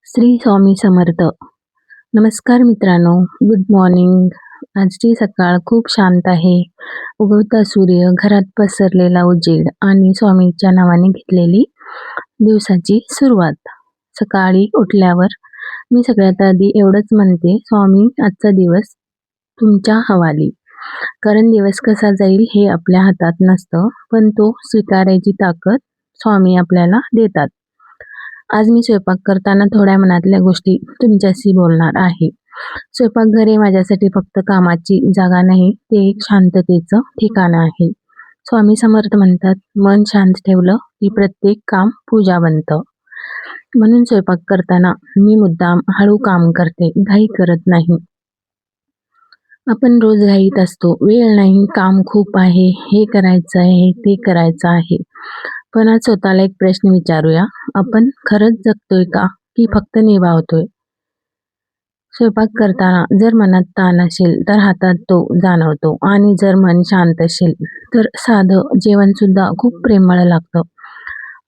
श्री स्वामी समर्थ. नमस्कार मित्रांनो, good morning. आजची सकाळ खूप शांत आहे. उगवता सूर्य, घरात पसरलेला उजेड आणि स्वामींच्या नावाने घेतलेली दिवसाची सुरुवात. सकाळी उठल्यावर मी सगळ्यात आधी एवढंच म्हणते, स्वामी आजचा दिवस तुमच्या हवाली. कारण दिवस कसा जाईल हे आपल्या हातात नसतं, पण तो स्वीकारायची ताकद स्वामी आपल्याला देतात. आज मी स्वयंपाक करताना थोड्या मनातल्या गोष्टी तुमच्याशी बोलणार आहे. स्वयंपाकघर हे माझ्यासाठी फक्त कामाची जागा नाही, ते एक शांततेचं ठिकाण आहे. स्वामी समर्थ म्हणतात, मन शांत ठेवलं की प्रत्येक काम पूजा बनतं. म्हणून स्वयंपाक करताना मी मुद्दाम हळू काम करते, घाई करत नाही. आपण रोज घाईत असतो, वेळ नाही, काम खूप आहे, हे करायचं आहे, ते करायचं आहे. पण आज स्वतःला एक प्रश्न विचारूया, आपण खरंच जगतोय का की फक्त निभावतोय? स्वयंपाक करताना जर मनात ताण असेल तर हातात तो जाणवतो, आणि जर मन शांत असेल तर साधं जेवण सुद्धा खूप प्रेमळ लागतं.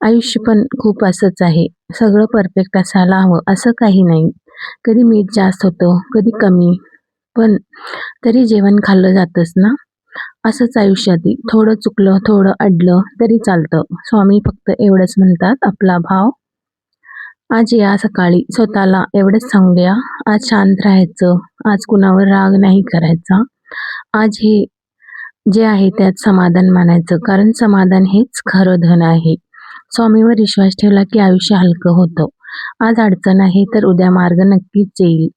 आयुष्य पण खूप असंच आहे. सगळं परफेक्ट असायला हवं असं काही नाही. कधी मीठ जास्त होतं, कधी कमी, पण तरी जेवण खाल्लं जातंच ना. असंच आयुष्यातही थोडं चुकलं, थोडं अडलं तरी चालतं. स्वामी फक्त एवढंच म्हणतात, आपला भाव. आज या सकाळी स्वतःला एवढंच सांगूया, आज शांत राहायचं, आज कुणावर राग नाही करायचा, आज हे जे आहे त्यात समाधान मानायचं, कारण समाधान हेच खरं धन आहे. स्वामीवर विश्वास ठेवला की आयुष्य हलकं होतं. आज अडचण आहे तर उद्या मार्ग नक्कीच येईल.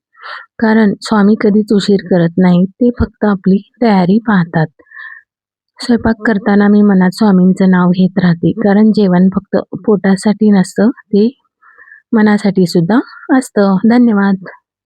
कारण स्वामी कधीच उशीर करत नाही, ते फक्त आपली तयारी पाहतात. स्वयंपाक करताना मी मनात स्वामींचं नाव घेत राहते, कारण जेवण फक्त पोटासाठी नसतं, ते मनासाठी सुद्धा असतं. धन्यवाद.